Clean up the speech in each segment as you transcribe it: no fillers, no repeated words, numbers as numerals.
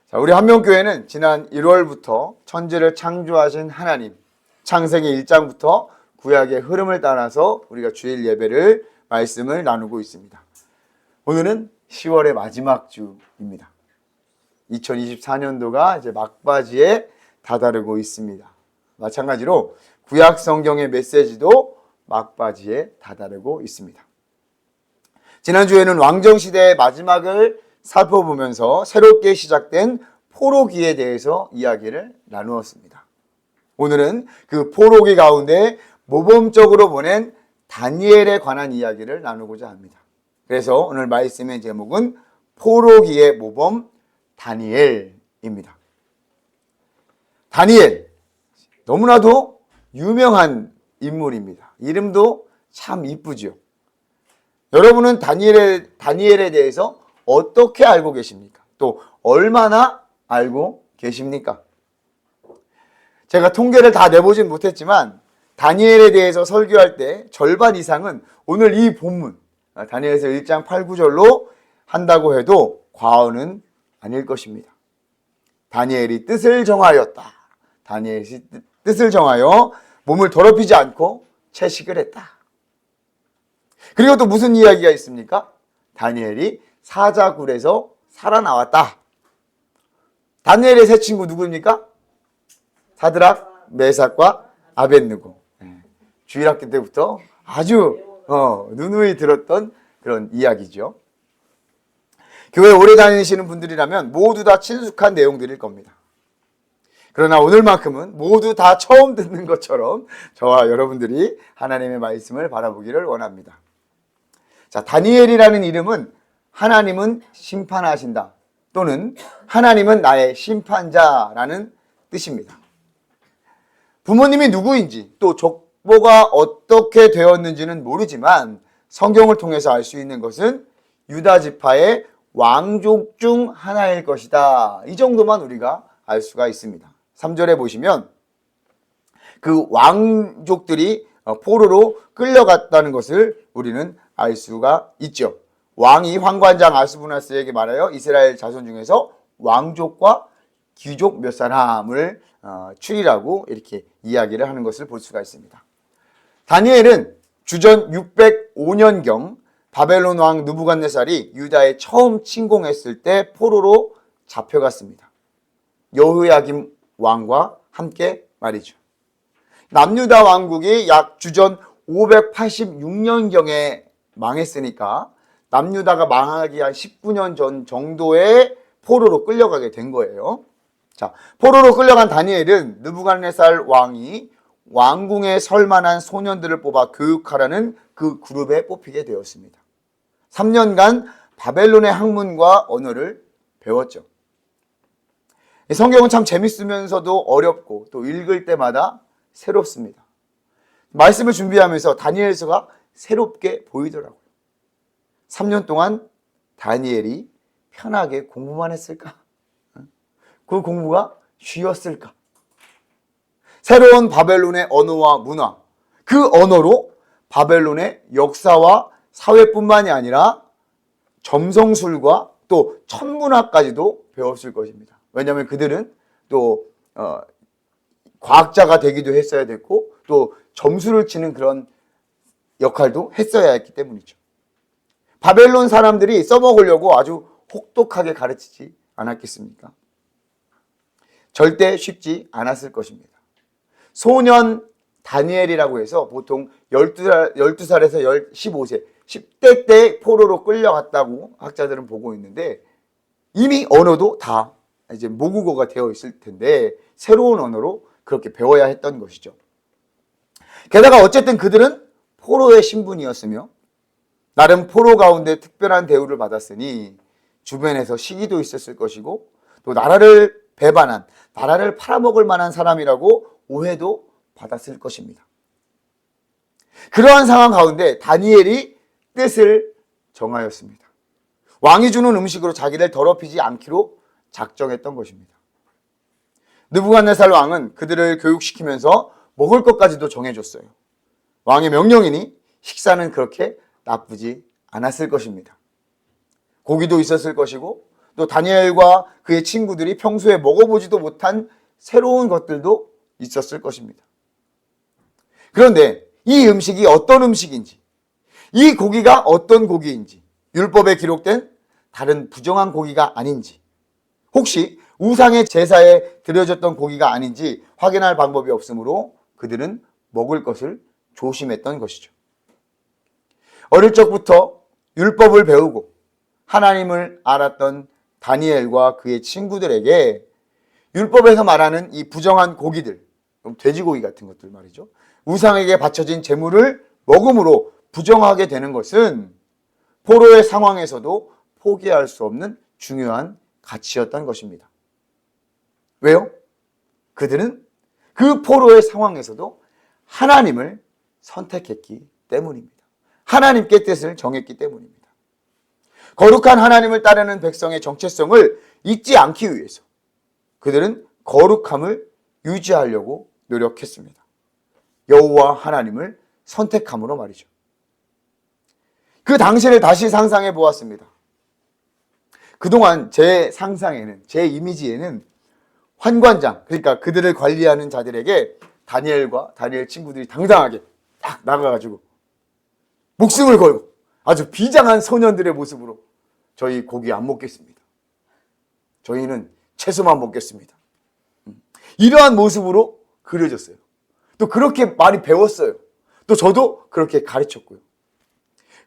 자, 우리 한명교회는 지난 1월부터 천지를 창조하신 하나님, 창세기 1장부터 구약의 흐름을 따라서 우리가 주일 예배를 말씀을 나누고 있습니다. 오늘은 10월의 마지막 주입니다. 2024년도가 이제 막바지에 다다르고 있습니다. 마찬가지로 구약 성경의 메시지도 막바지에 다다르고 있습니다. 지난주에는 왕정시대의 마지막을 살펴보면서 새롭게 시작된 포로기에 대해서 이야기를 나누었습니다. 오늘은 그 포로기 가운데 모범적으로 보낸 다니엘에 관한 이야기를 나누고자 합니다. 그래서 오늘 말씀의 제목은 포로기의 모범 다니엘입니다. 다니엘, 너무나도 유명한 인물입니다. 이름도 참 이쁘죠. 여러분은 다니엘에 대해서 어떻게 알고 계십니까? 또 얼마나 알고 계십니까? 제가 통계를 다 내보진 못했지만 다니엘에 대해서 설교할 때 절반 이상은 오늘 이 본문 다니엘서 1장 8, 9절로 한다고 해도 과언은 아닐 것입니다. 다니엘이 뜻을 정하였다. 다니엘이 뜻을 정하여 몸을 더럽히지 않고 채식을 했다. 그리고 또 무슨 이야기가 있습니까? 다니엘이 사자굴에서 살아나왔다. 다니엘의 세 친구 누구입니까? 사드락, 메삭과 아벳느고. 주일학교 때부터 아주 누누이 들었던 그런 이야기죠. 교회 오래 다니시는 분들이라면 모두 다 친숙한 내용들일 겁니다. 그러나 오늘만큼은 모두 다 처음 듣는 것처럼 저와 여러분들이 하나님의 말씀을 바라보기를 원합니다. 자, 다니엘이라는 이름은 하나님은 심판하신다 또는 하나님은 나의 심판자라는 뜻입니다. 부모님이 누구인지 또 족보가 어떻게 되었는지는 모르지만 성경을 통해서 알 수 있는 것은 유다 지파의 왕족 중 하나일 것이다. 이 정도만 우리가 알 수가 있습니다. 3절에 보시면 그 왕족들이 포로로 끌려갔다는 것을 우리는 알 수가 있죠. 왕이 환관장 아스부나스에게 말하여 이스라엘 자손 중에서 왕족과 귀족 몇 사람을 추리라고 이렇게 이야기를 하는 것을 볼 수가 있습니다. 다니엘은 주전 605년경 바벨론 왕 느부갓네살이 유다에 처음 침공했을 때 포로로 잡혀갔습니다. 여호야김 왕과 함께 말이죠. 남유다 왕국이 약 주전 586년경에 망했으니까 남유다가 망하기 한 19년 전 정도에 포로로 끌려가게 된 거예요. 자, 포로로 끌려간 다니엘은 느부갓네살 왕이 왕궁에 설 만한 소년들을 뽑아 교육하라는 그 그룹에 뽑히게 되었습니다. 3년간 바벨론의 학문과 언어를 배웠죠. 성경은 참 재밌으면서도 어렵고 또 읽을 때마다 새롭습니다. 말씀을 준비하면서 다니엘서가 새롭게 보이더라고요. 3년 동안 다니엘이 편하게 공부만 했을까? 그 공부가 쉬웠을까? 새로운 바벨론의 언어와 문화, 그 언어로 바벨론의 역사와 사회뿐만이 아니라 점성술과 또 천문학까지도 배웠을 것입니다. 왜냐하면 그들은 또 과학자가 되기도 했어야 됐고 또 점수를 치는 그런 역할도 했어야 했기 때문이죠. 바벨론 사람들이 써먹으려고 아주 혹독하게 가르치지 않았겠습니까? 절대 쉽지 않았을 것입니다. 소년 다니엘이라고 해서 보통 12살에서 15세, 10대 때 포로로 끌려갔다고 학자들은 보고 있는데 이미 언어도 다 이제 모국어가 되어 있을 텐데 새로운 언어로 그렇게 배워야 했던 것이죠. 게다가 어쨌든 그들은 포로의 신분이었으며 나름 포로 가운데 특별한 대우를 받았으니 주변에서 시기도 있었을 것이고 또 나라를 배반한, 나라를 팔아먹을 만한 사람이라고 오해도 받았을 것입니다. 그러한 상황 가운데 다니엘이 뜻을 정하였습니다. 왕이 주는 음식으로 자기를 더럽히지 않기로 작정했던 것입니다. 느부갓네살 왕은 그들을 교육시키면서 먹을 것까지도 정해줬어요. 왕의 명령이니 식사는 그렇게 나쁘지 않았을 것입니다. 고기도 있었을 것이고 또 다니엘과 그의 친구들이 평소에 먹어보지도 못한 새로운 것들도 있었을 것입니다. 그런데 이 음식이 어떤 음식인지, 이 고기가 어떤 고기인지, 율법에 기록된 다른 부정한 고기가 아닌지, 혹시 우상의 제사에 드려졌던 고기가 아닌지 확인할 방법이 없으므로 그들은 먹을 것을 조심했던 것이죠. 어릴 적부터 율법을 배우고 하나님을 알았던 다니엘과 그의 친구들에게 율법에서 말하는 이 부정한 고기들, 돼지고기 같은 것들 말이죠, 우상에게 바쳐진 제물을 먹음으로 부정하게 되는 것은 포로의 상황에서도 포기할 수 없는 중요한 가치였던 것입니다. 왜요? 그들은 그 포로의 상황에서도 하나님을 선택했기 때문입니다. 하나님께 뜻을 정했기 때문입니다. 거룩한 하나님을 따르는 백성의 정체성을 잊지 않기 위해서 그들은 거룩함을 유지하려고 노력했습니다. 여호와 하나님을 선택함으로 말이죠. 그 당시를 다시 상상해 보았습니다. 그동안 제 상상에는, 제 이미지에는 환관장, 그러니까 그들을 관리하는 자들에게 다니엘과 다니엘 친구들이 당당하게 딱 나가가지고 목숨을 걸고 아주 비장한 소년들의 모습으로 저희 고기 안 먹겠습니다. 저희는 채소만 먹겠습니다. 이러한 모습으로 그려졌어요. 또 그렇게 많이 배웠어요. 또 저도 그렇게 가르쳤고요.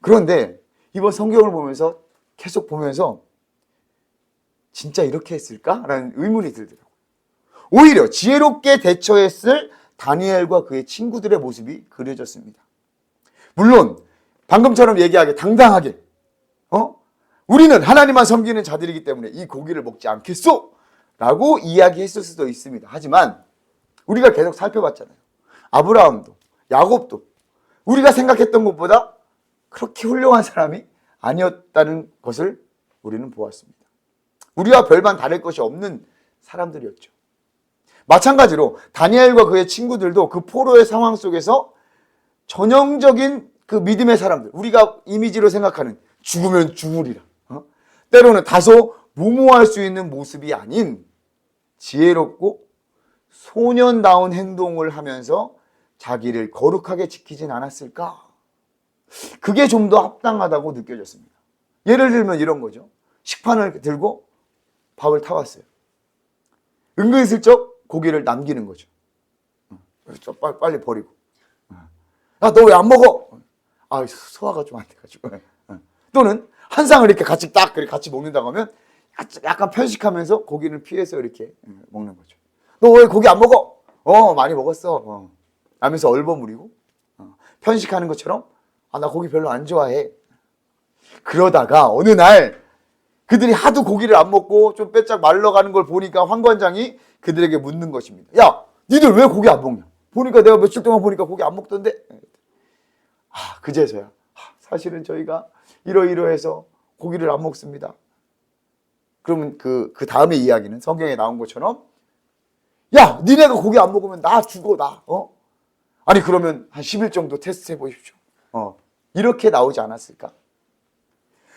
그런데 이번 성경을 보면서 계속 보면서 진짜 이렇게 했을까? 라는 의문이 들더라고요. 오히려 지혜롭게 대처했을 다니엘과 그의 친구들의 모습이 그려졌습니다. 물론 방금처럼 얘기하게 당당하게 우리는 하나님만 섬기는 자들이기 때문에 이 고기를 먹지 않겠소! 라고 이야기했을 수도 있습니다. 하지만 우리가 계속 살펴봤잖아요. 아브라함도 야곱도 우리가 생각했던 것보다 그렇게 훌륭한 사람이 아니었다는 것을 우리는 보았습니다. 우리와 별반 다를 것이 없는 사람들이었죠. 마찬가지로 다니엘과 그의 친구들도 그 포로의 상황 속에서 전형적인 그 믿음의 사람들, 우리가 이미지로 생각하는 죽으면 죽으리라, 때로는 다소 무모할 수 있는 모습이 아닌 지혜롭고 소년다운 행동을 하면서 자기를 거룩하게 지키진 않았을까? 그게 좀 더 합당하다고 느껴졌습니다. 예를 들면 이런 거죠. 식판을 들고 밥을 타왔어요. 은근슬쩍 고기를 남기는 거죠. 빨리 버리고. 야, 너 왜 안 먹어? 아, 소화가 좀 안 돼가지고. 또는 한 상을 이렇게 같이 먹는다고 하면 약간 편식하면서 고기를 피해서 이렇게 먹는 거죠. 너 왜 고기 안 먹어? 많이 먹었어. 하면서 얼버무리고 편식하는 것처럼 나 고기 별로 안 좋아해. 그러다가 어느 날 그들이 하도 고기를 안 먹고 좀 빼짝 말라가는 걸 보니까 환관장이 그들에게 묻는 것입니다. 야, 니들 왜 고기 안 먹냐? 보니까 내가 며칠 동안 보니까 고기 안 먹던데? 그제서야 사실은 저희가 이러이러해서 고기를 안 먹습니다. 그러면 그 다음의 이야기는 성경에 나온 것처럼 야, 니네가 고기 안 먹으면 나 죽어, 나. 아니 그러면 한 10일 정도 테스트 해보십시오. 이렇게 나오지 않았을까?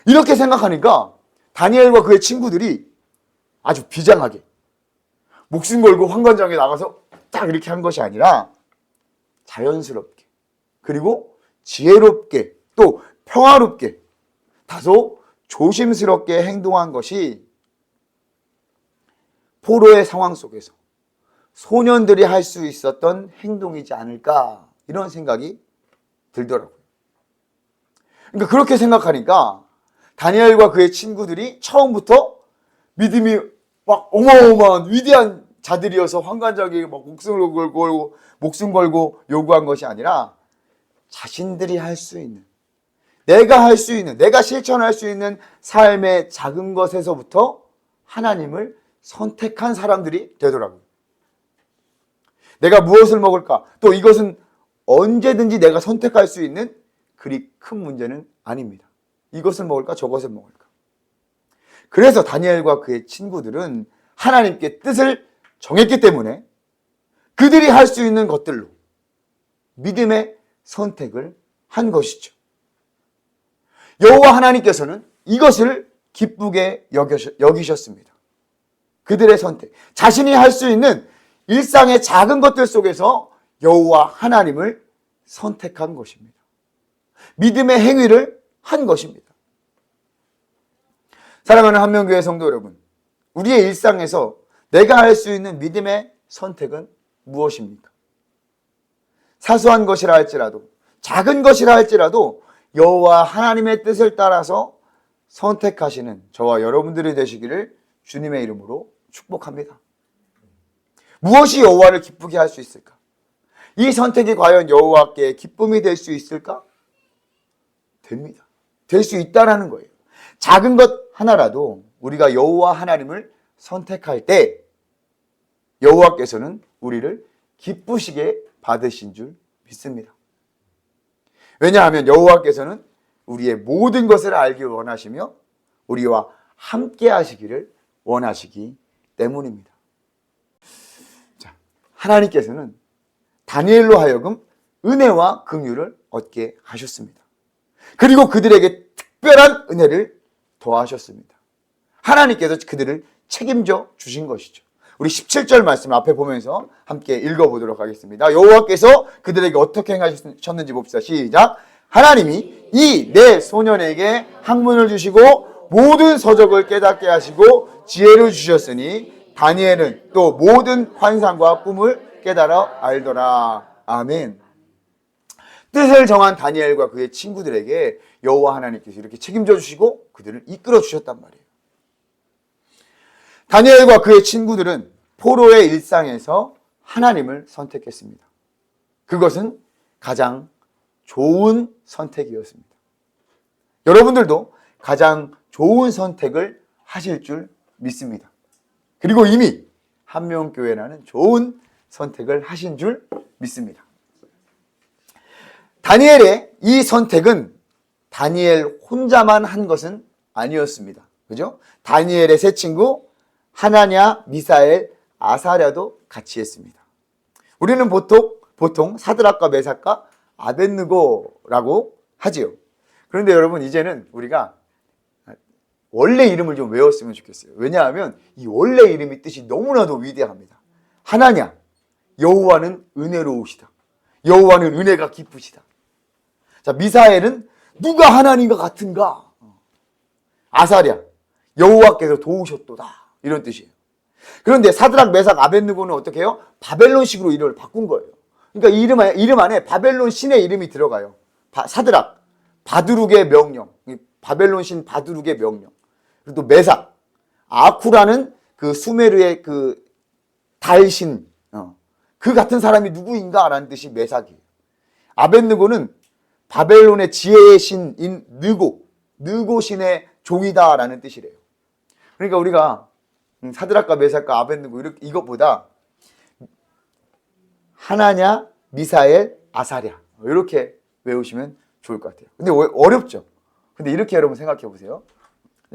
이렇게 생각하니까 다니엘과 그의 친구들이 아주 비장하게 목숨 걸고 환관장에 나가서 딱 이렇게 한 것이 아니라 자연스럽게 그리고 지혜롭게 또 평화롭게 다소 조심스럽게 행동한 것이 포로의 상황 속에서 소년들이 할 수 있었던 행동이지 않을까, 이런 생각이 들더라고요. 그러니까 그렇게 생각하니까 다니엘과 그의 친구들이 처음부터 믿음이 막 어마어마한 위대한 자들이어서 환관장에게 막 목숨 걸고 요구한 것이 아니라 자신들이 할 수 있는, 내가 할 수 있는, 내가 실천할 수 있는 삶의 작은 것에서부터 하나님을 선택한 사람들이 되더라고요. 내가 무엇을 먹을까? 또 이것은 언제든지 내가 선택할 수 있는 그리 큰 문제는 아닙니다. 이것을 먹을까? 저것을 먹을까? 그래서 다니엘과 그의 친구들은 하나님께 뜻을 정했기 때문에 그들이 할 수 있는 것들로 믿음의 선택을 한 것이죠. 여호와 하나님께서는 이것을 기쁘게 여기셨습니다. 그들의 선택, 자신이 할 수 있는 일상의 작은 것들 속에서 여호와 하나님을 선택한 것입니다. 믿음의 행위를 한 것입니다. 사랑하는 한명교회 성도 여러분, 우리의 일상에서 내가 할 수 있는 믿음의 선택은 무엇입니까? 사소한 것이라 할지라도, 작은 것이라 할지라도 여호와 하나님의 뜻을 따라서 선택하시는 저와 여러분들이 되시기를 주님의 이름으로 축복합니다. 무엇이 여호와를 기쁘게 할 수 있을까? 이 선택이 과연 여호와께 기쁨이 될 수 있을까? 됩니다. 될 수 있다라는 거예요. 작은 것 하나라도 우리가 여호와 하나님을 선택할 때 여호와께서는 우리를 기쁘시게 받으신 줄 믿습니다. 왜냐하면 여호와께서는 우리의 모든 것을 알기 원하시며 우리와 함께 하시기를 원하시기 때문입니다. 자, 하나님께서는 다니엘로 하여금 은혜와 긍휼을 얻게 하셨습니다. 그리고 그들에게 특별한 은혜를 더하셨습니다. 하나님께서 그들을 책임져 주신 것이죠. 우리 17절 말씀 앞에 보면서 함께 읽어보도록 하겠습니다. 여호와께서 그들에게 어떻게 행하셨는지 봅시다. 시작. 하나님이 이 내 소년에게 학문을 주시고 모든 서적을 깨닫게 하시고 지혜를 주셨으니 다니엘은 또 모든 환상과 꿈을 깨달아 알더라. 아멘. 뜻을 정한 다니엘과 그의 친구들에게 여호와 하나님께서 이렇게 책임져 주시고 그들을 이끌어 주셨단 말이에요. 다니엘과 그의 친구들은 포로의 일상에서 하나님을 선택했습니다. 그것은 가장 좋은 선택이었습니다. 여러분들도 가장 좋은 선택을 하실 줄 믿습니다. 그리고 이미 한명교회라는 좋은 선택을 하신 줄 믿습니다. 다니엘의 이 선택은 다니엘 혼자만 한 것은 아니었습니다. 그죠? 다니엘의 세 친구 하나냐, 미사엘, 아사랴도 같이 했습니다. 우리는 보통 사드락과 메삭과 아벳느고라고 하지요. 그런데 여러분 이제는 우리가 원래 이름을 좀 외웠으면 좋겠어요. 왜냐하면 이 원래 이름의 뜻이 너무나도 위대합니다. 하나냐, 여호와는 은혜로우시다. 여호와는 은혜가 깊으시다. 자, 미사엘은 누가 하나님과 같은가? 아사랴, 여호와께서 도우셨도다. 이런 뜻이에요. 그런데 사드락, 메삭, 아벳느고는 어떻게 해요? 바벨론식으로 이름을 바꾼 거예요. 그러니까 이름 안에 바벨론 신의 이름이 들어가요. 사드락, 바두룩의 명령. 바벨론 신 바두룩의 명령. 그리고 또 메삭, 아쿠라는 그 수메르의 그 달신, 그 같은 사람이 누구인가? 라는 뜻이 메삭이에요. 아벳느고는 바벨론의 지혜의 신인 느고 신의 종이다 라는 뜻이래요. 그러니까 우리가 사드락과 메삭과 아벳느고 이것보다 하나냐, 미사엘, 아사랴 이렇게 외우시면 좋을 것 같아요. 근데 어렵죠? 근데 이렇게 여러분 생각해 보세요.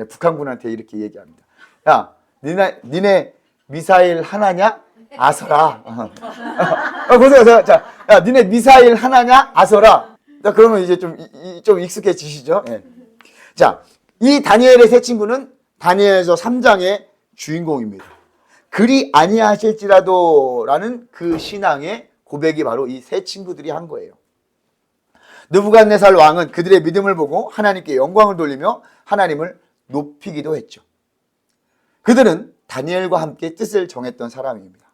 북한군한테 이렇게 얘기합니다. 야, 니네 미사일 하나냐? 아서라. 보세요. 자, 야, 니네 미사일 하나냐? 아서라. 자, 그러면 이제 좀 익숙해지시죠? 네. 자, 이 다니엘의 세 친구는 다니엘서 3장의 주인공입니다. 그리 아니하실지라도 라는 그 신앙의 고백이 바로 이 세 친구들이 한 거예요. 느부갓네살 왕은 그들의 믿음을 보고 하나님께 영광을 돌리며 하나님을 높이기도 했죠. 그들은 다니엘과 함께 뜻을 정했던 사람입니다.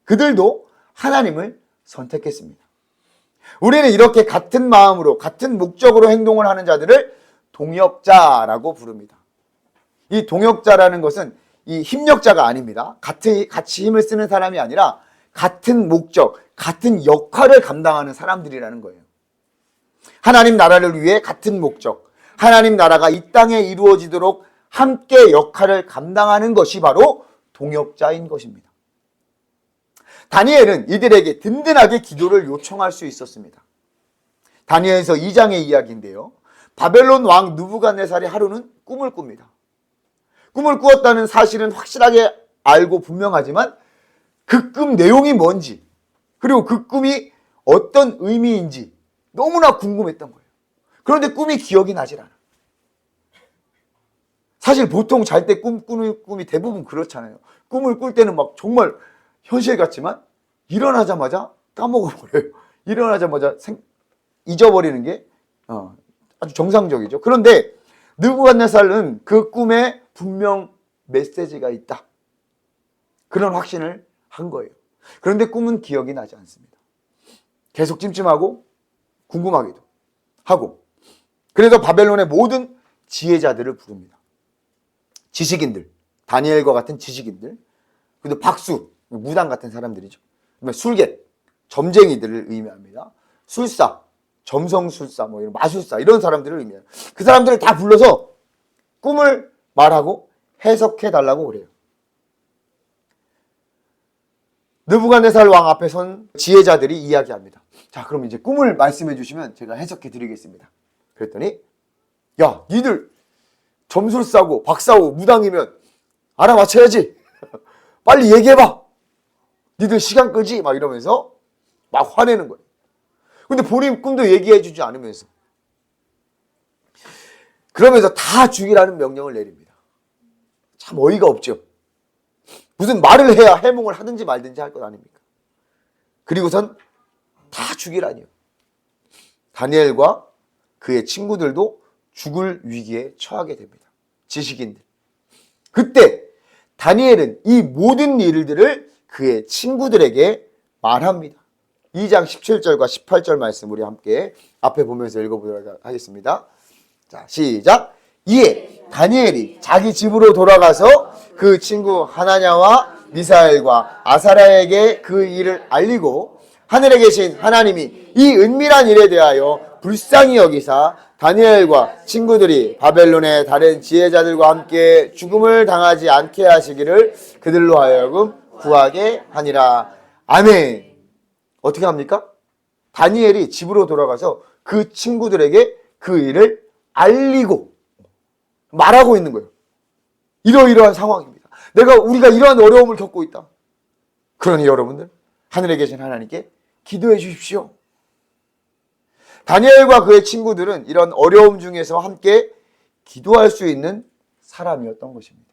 그들도 하나님을 선택했습니다. 우리는 이렇게 같은 마음으로 같은 목적으로 행동을 하는 자들을 동역자라고 부릅니다. 이 동역자라는 것은 이 힘력자가 아닙니다. 같이 힘을 쓰는 사람이 아니라 같은 목적, 같은 역할을 감당하는 사람들이라는 거예요. 하나님 나라를 위해 같은 목적, 하나님 나라가 이 땅에 이루어지도록 함께 역할을 감당하는 것이 바로 동역자인 것입니다. 다니엘은 이들에게 든든하게 기도를 요청할 수 있었습니다. 다니엘서 2장의 이야기인데요. 바벨론 왕 느부갓네살이 하루는 꿈을 꿉니다. 꿈을 꾸었다는 사실은 확실하게 알고 분명하지만 그 꿈 내용이 뭔지 그리고 그 꿈이 어떤 의미인지 너무나 궁금했던 거예요. 그런데 꿈이 기억이 나질 않아. 사실 보통 잘 때 꾸는 꿈이 대부분 그렇잖아요. 꿈을 꿀 때는 막 정말 현실 같지만 일어나자마자 까먹어버려요. 일어나자마자 잊어버리는 게 아주 정상적이죠. 그런데 느부갓네살은 그 꿈에 분명 메시지가 있다. 그런 확신을 한 거예요. 그런데 꿈은 기억이 나지 않습니다. 계속 찜찜하고 궁금하기도 하고, 그래서 바벨론의 모든 지혜자들을 부릅니다. 지식인들, 다니엘과 같은 지식인들, 그리고 박수, 무당 같은 사람들이죠. 술객, 점쟁이들을 의미합니다. 술사, 점성술사, 이런 마술사, 이런 사람들을 의미해요. 그 사람들을 다 불러서 꿈을 말하고 해석해 달라고 그래요. 느부갓네살 왕 앞에 선 지혜자들이 이야기합니다. 자, 그럼 이제 꿈을 말씀해 주시면 제가 해석해 드리겠습니다. 그랬더니, 야, 니들 점술사고 박사고 무당이면 알아맞혀야지. 빨리 얘기해봐. 니들 시간 끌지? 막 이러면서 막 화내는 거예요. 근데 본인 꿈도 얘기해 주지 않으면서, 그러면서 다 죽이라는 명령을 내립니다. 참 어이가 없죠. 무슨 말을 해야 해몽을 하든지 말든지 할 것 아닙니까? 그리고선 다 죽이라니요. 다니엘과 그의 친구들도 죽을 위기에 처하게 됩니다. 지식인들. 그때 다니엘은 이 모든 일들을 그의 친구들에게 말합니다. 2장 17절과 18절 말씀 우리 함께 앞에 보면서 읽어보도록 하겠습니다. 자, 시작. 이에 다니엘이 자기 집으로 돌아가서 그 친구 하나냐와 미사엘과 아사랴에게 그 일을 알리고, 하늘에 계신 하나님이 이 은밀한 일에 대하여 불쌍히 여기사 다니엘과 친구들이 바벨론의 다른 지혜자들과 함께 죽음을 당하지 않게 하시기를 그들로 하여금 구하게 하니라. 아멘. 어떻게 합니까? 다니엘이 집으로 돌아가서 그 친구들에게 그 일을 알리고 말하고 있는 거예요. 이러이러한 상황입니다. 우리가 이러한 어려움을 겪고 있다. 그러니 여러분들, 하늘에 계신 하나님께 기도해 주십시오. 다니엘과 그의 친구들은 이런 어려움 중에서 함께 기도할 수 있는 사람이었던 것입니다.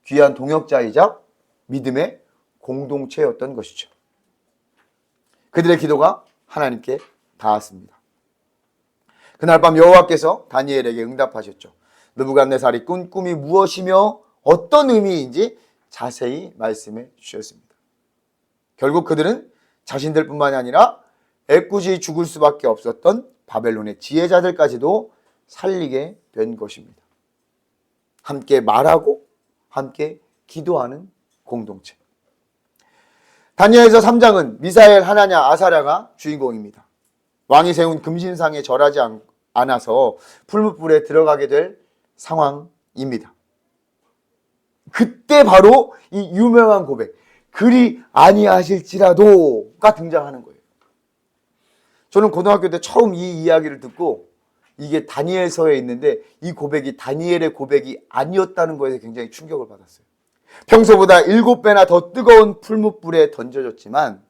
귀한 동역자이자 믿음의 공동체였던 것이죠. 그들의 기도가 하나님께 닿았습니다. 그날 밤 여호와께서 다니엘에게 응답하셨죠. 느부갓네살이 꾼 꿈이 무엇이며 어떤 의미인지 자세히 말씀해 주셨습니다. 결국 그들은 자신들뿐만이 아니라 애꿎이 죽을 수밖에 없었던 바벨론의 지혜자들까지도 살리게 된 것입니다. 함께 말하고 함께 기도하는 공동체. 다니엘서 3장은 미사엘, 하나냐, 아사랴가 주인공입니다. 왕이 세운 금신상에 절하지 않아서 풀무불에 들어가게 될 상황입니다. 그때 바로 이 유명한 고백, 그리 아니하실지라도가 등장하는 거예요. 저는 고등학교 때 처음 이 이야기를 듣고 이게 다니엘서에 있는데 이 고백이 다니엘의 고백이 아니었다는 거에 굉장히 충격을 받았어요. 평소보다 7배나 더 뜨거운 풀무불에 던져졌지만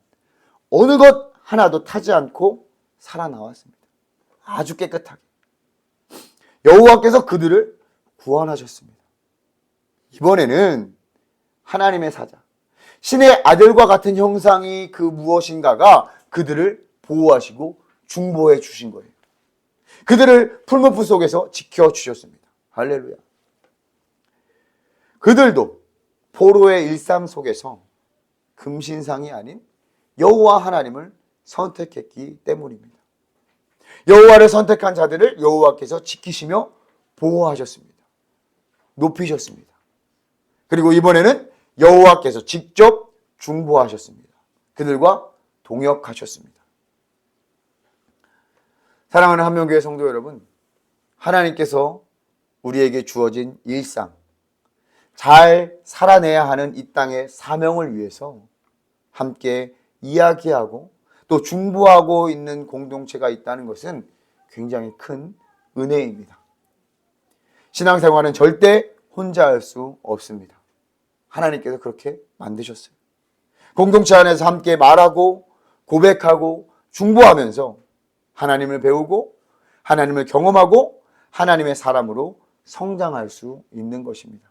어느 것 하나도 타지 않고 살아나왔습니다. 아주 깨끗하게. 여호와께서 그들을 구원하셨습니다. 이번에는 하나님의 사자, 신의 아들과 같은 형상이 그 무엇인가가 그들을 보호하시고 중보해 주신 거예요. 그들을 풀무불 속에서 지켜주셨습니다. 할렐루야. 그들도 포로의 일상 속에서 금신상이 아닌 여호와 하나님을 선택했기 때문입니다. 여호와를 선택한 자들을 여호와께서 지키시며 보호하셨습니다. 높이셨습니다. 그리고 이번에는 여호와께서 직접 중보하셨습니다. 그들과 동역하셨습니다. 사랑하는 한명교회 성도 여러분, 하나님께서 우리에게 주어진 일상, 잘 살아내야 하는 이 땅의 사명을 위해서 함께 이야기하고 또 중보하고 있는 공동체가 있다는 것은 굉장히 큰 은혜입니다. 신앙생활은 절대 혼자 할 수 없습니다. 하나님께서 그렇게 만드셨어요. 공동체 안에서 함께 말하고 고백하고 중보하면서 하나님을 배우고 하나님을 경험하고 하나님의 사람으로 성장할 수 있는 것입니다.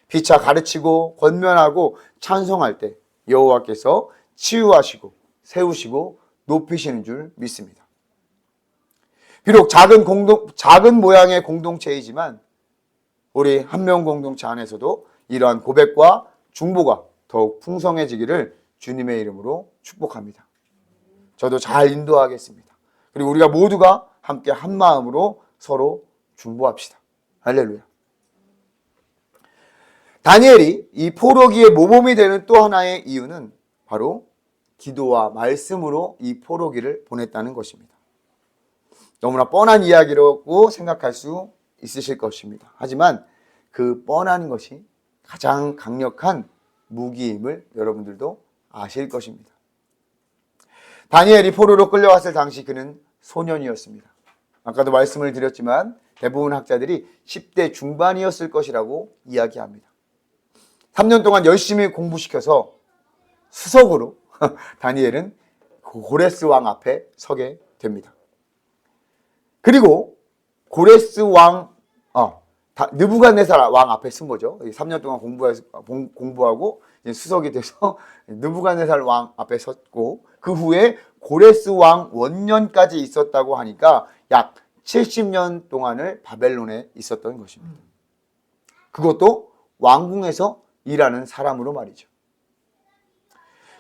피차 가르치고 권면하고 찬송할 때 여호와께서 치유하시고 세우시고 높이시는 줄 믿습니다. 비록 작은 모양의 공동체이지만 우리 한명 공동체 안에서도 이러한 고백과 중보가 더욱 풍성해지기를 주님의 이름으로 축복합니다. 저도 잘 인도하겠습니다. 그리고 우리가 모두가 함께 한 마음으로 서로 중보합시다. 할렐루야. 다니엘이 이 포로기의 모범이 되는 또 하나의 이유는 바로 기도와 말씀으로 이 포로기를 보냈다는 것입니다. 너무나 뻔한 이야기라고 생각할 수 있으실 것입니다. 하지만 그 뻔한 것이 가장 강력한 무기임을 여러분들도 아실 것입니다. 다니엘이 포로로 끌려왔을 당시 그는 소년이었습니다. 아까도 말씀을 드렸지만 대부분 학자들이 10대 중반이었을 것이라고 이야기합니다. 3년 동안 열심히 공부시켜서 수석으로 다니엘은 고레스 왕 앞에 서게 됩니다. 그리고 고레스 왕, 느부갓네살 왕 앞에 쓴 거죠. 3년 동안 공부하고 수석이 돼서 느부갓네살 왕 앞에 섰고, 그 후에 고레스 왕 원년까지 있었다고 하니까 약 70년 동안을 바벨론에 있었던 것입니다. 그것도 왕궁에서 일하는 사람으로 말이죠.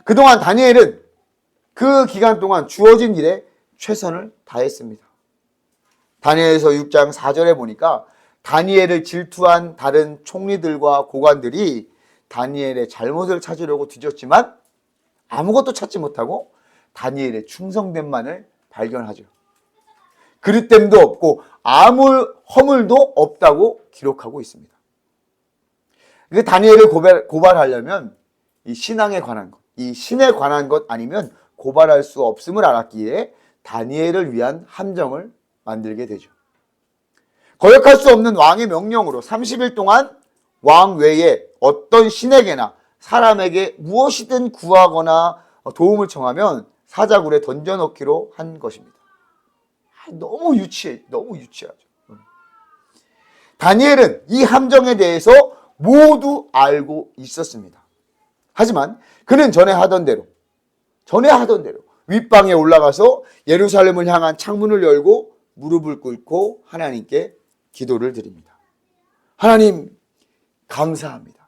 그동안 다니엘은 그 기간 동안 주어진 일에 최선을 다했습니다. 다니엘서 6장 4절에 보니까 다니엘을 질투한 다른 총리들과 고관들이 다니엘의 잘못을 찾으려고 뒤졌지만 아무것도 찾지 못하고 다니엘의 충성됨만을 발견하죠. 그릇됨도 없고 아무 허물도 없다고 기록하고 있습니다. 그 다니엘을 고발하려면 이 신앙에 관한 것, 이 신에 관한 것 아니면 고발할 수 없음을 알았기에 다니엘을 위한 함정을 만들게 되죠. 거역할 수 없는 왕의 명령으로 30일 동안 왕 외에 어떤 신에게나 사람에게 무엇이든 구하거나 도움을 청하면 사자굴에 던져넣기로 한 것입니다. 너무 유치하죠. 다니엘은 이 함정에 대해서 모두 알고 있었습니다. 하지만 그는 전에 하던 대로 윗방에 올라가서 예루살렘을 향한 창문을 열고 무릎을 꿇고 하나님께 기도를 드립니다. 하나님, 감사합니다.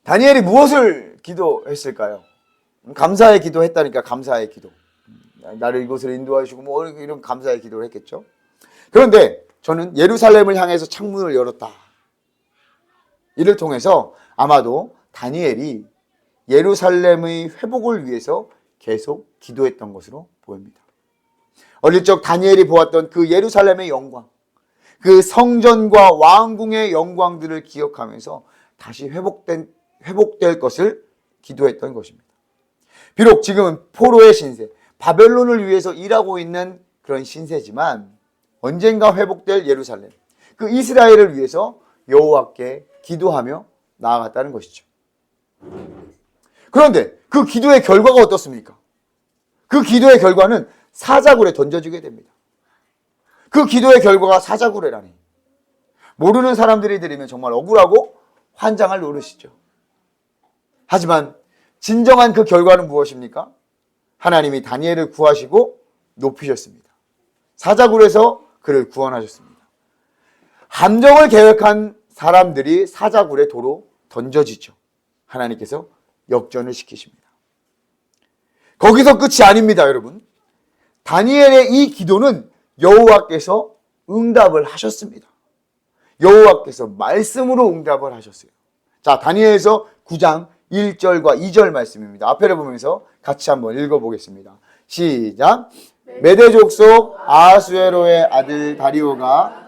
다니엘이 무엇을 기도했을까요? 감사의 기도했다니까, 감사의 기도. 나를 이곳으로 인도하시고 이런 감사의 기도를 했겠죠. 그런데 저는 예루살렘을 향해서 창문을 열었다. 이를 통해서 아마도 다니엘이 예루살렘의 회복을 위해서 계속 기도했던 것으로 보입니다. 어릴 적 다니엘이 보았던 그 예루살렘의 영광, 그 성전과 왕궁의 영광들을 기억하면서 다시 회복될 것을 기도했던 것입니다. 비록 지금은 포로의 신세, 바벨론을 위해서 일하고 있는 그런 신세지만 언젠가 회복될 예루살렘, 그 이스라엘을 위해서 여호와께 기도하며 나아갔다는 것이죠. 그런데 그 기도의 결과가 어떻습니까? 그 기도의 결과는 사자굴에 던져지게 됩니다. 그 기도의 결과가 사자굴에라니. 모르는 사람들이 들으면 정말 억울하고 환장할 노릇이죠. 하지만 진정한 그 결과는 무엇입니까? 하나님이 다니엘을 구하시고 높이셨습니다. 사자굴에서 그를 구원하셨습니다. 함정을 계획한 사람들이 사자굴에 도로 던져지죠. 하나님께서 역전을 시키십니다. 거기서 끝이 아닙니다, 여러분. 다니엘의 이 기도는 여호와께서 응답을 하셨습니다. 여호와께서 말씀으로 응답을 하셨어요. 자, 다니엘서 9장 1절과 2절 말씀입니다. 앞에를 보면서 같이 한번 읽어보겠습니다. 시작. 메대 족속 아하수에로의 아들 다리오가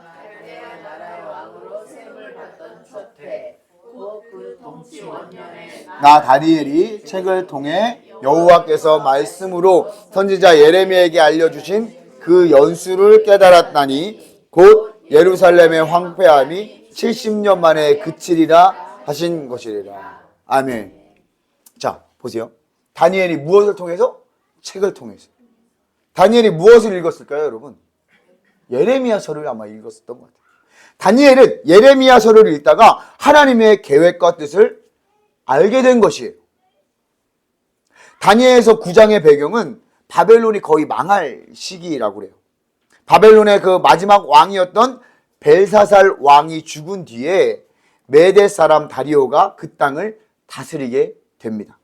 나 다니엘이 책을 통해 여호와께서 말씀으로 선지자 예레미야에게 알려주신 그 연수를 깨달았다니 곧 예루살렘의 황폐함이 70년 만에 그치리라 하신 것이리라. 아멘. 자, 보세요. 다니엘이 무엇을 통해서? 책을 통해서. 다니엘이 무엇을 읽었을까요, 여러분? 예레미야서를 아마 읽었었던 것 같아요. 다니엘은 예레미야서를 읽다가 하나님의 계획과 뜻을 알게 된 것이에요. 다니엘서 9장의 배경은 바벨론이 거의 망할 시기라고 그래요. 바벨론의 그 마지막 왕이었던 벨사살 왕이 죽은 뒤에 메대 사람 다리오가 그 땅을 다스리게 됩니다.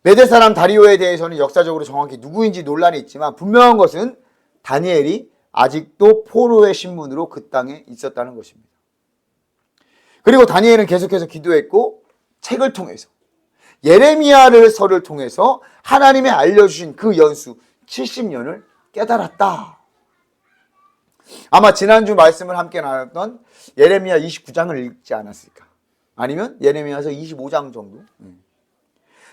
메대 사람 다리오에 대해서는 역사적으로 정확히 누구인지 논란이 있지만 분명한 것은 다니엘이 아직도 포로의 신분으로 그 땅에 있었다는 것입니다. 그리고 다니엘은 계속해서 기도했고 책을 통해서 예레미야를 서를 통해서 하나님의 알려주신 그 연수 70년을 깨달았다. 아마 지난주 말씀을 함께 나눴던 예레미야 29장을 읽지 않았을까? 아니면 예레미야서 25장 정도?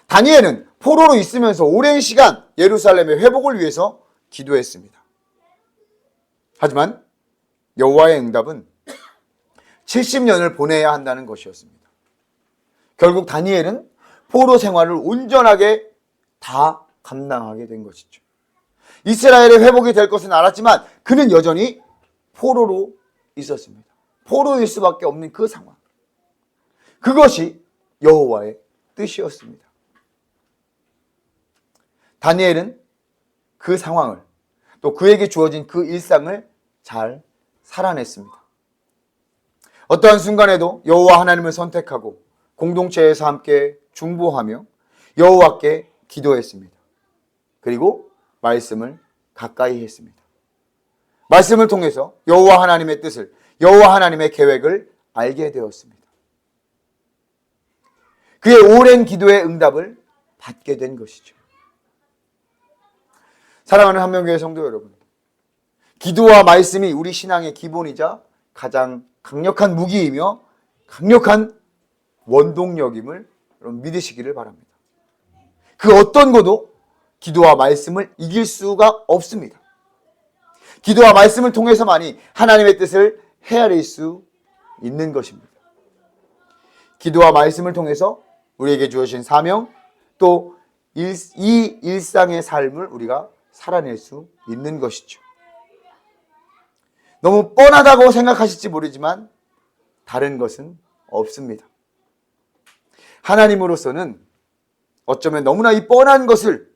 다니엘은 포로로 있으면서 오랜 시간 예루살렘의 회복을 위해서 기도했습니다. 하지만 여호와의 응답은 70년을 보내야 한다는 것이었습니다. 결국 다니엘은 포로 생활을 온전하게 다 감당하게 된 것이죠. 이스라엘의 회복이 될 것은 알았지만 그는 여전히 포로로 있었습니다. 포로일 수밖에 없는 그 상황. 그것이 여호와의 뜻이었습니다. 다니엘은 그 상황을 또 그에게 주어진 그 일상을 잘 살아냈습니다. 어떠한 순간에도 여호와 하나님을 선택하고 공동체에서 함께 중보하며 여호와께 기도했습니다. 그리고 말씀을 가까이 했습니다. 말씀을 통해서 여호와 하나님의 뜻을, 여호와 하나님의 계획을 알게 되었습니다. 그의 오랜 기도의 응답을 받게 된 것이죠. 사랑하는 한명교회 성도 여러분, 기도와 말씀이 우리 신앙의 기본이자 가장 강력한 무기이며 강력한 원동력임을 여러분 믿으시기를 바랍니다. 그 어떤 것도 기도와 말씀을 이길 수가 없습니다. 기도와 말씀을 통해서만이 하나님의 뜻을 헤아릴 수 있는 것입니다. 기도와 말씀을 통해서 우리에게 주어진 사명, 또 이 일상의 삶을 우리가 살아낼 수 있는 것이죠. 너무 뻔하다고 생각하실지 모르지만 다른 것은 없습니다. 하나님으로서는 어쩌면 너무나 이 뻔한 것을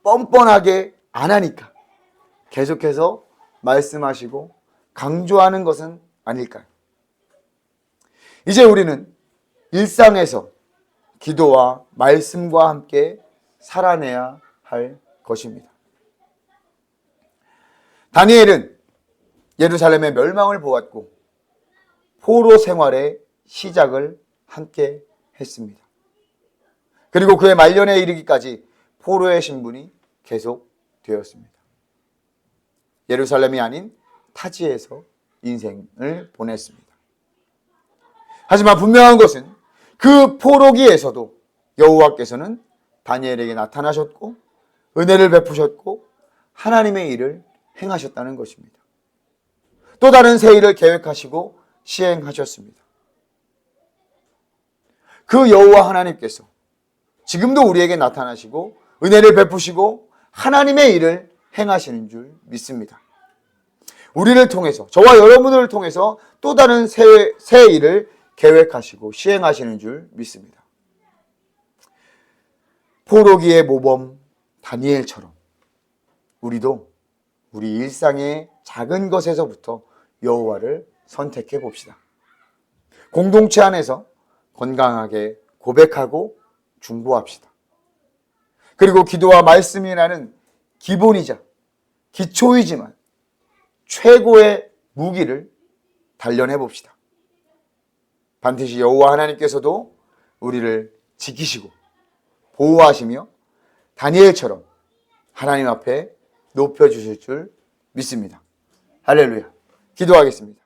뻔뻔하게 안 하니까 계속해서 말씀하시고 강조하는 것은 아닐까요? 이제 우리는 일상에서 기도와 말씀과 함께 살아내야 할 것입니다. 다니엘은 예루살렘의 멸망을 보았고 포로 생활의 시작을 함께 했습니다. 그리고 그의 말년에 이르기까지 포로의 신분이 계속되었습니다. 예루살렘이 아닌 타지에서 인생을 보냈습니다. 하지만 분명한 것은 그 포로기에서도 여호와께서는 다니엘에게 나타나셨고 은혜를 베푸셨고 하나님의 일을 행하셨다는 것입니다. 또 다른 새 일을 계획하시고 시행하셨습니다. 그 여호와 하나님께서 지금도 우리에게 나타나시고 은혜를 베푸시고 하나님의 일을 행하시는 줄 믿습니다. 우리를 통해서, 저와 여러분을 통해서 또 다른 새 일을 계획하시고 시행하시는 줄 믿습니다. 포로기의 모범 다니엘처럼 우리도 우리 일상의 작은 것에서부터 여호와를 선택해 봅시다. 공동체 안에서 건강하게 고백하고 중보합시다. 그리고 기도와 말씀이라는 기본이자 기초이지만 최고의 무기를 단련해 봅시다. 반드시 여호와 하나님께서도 우리를 지키시고 보호하시며 다니엘처럼 하나님 앞에 높여주실 줄 믿습니다. 할렐루야. 기도하겠습니다.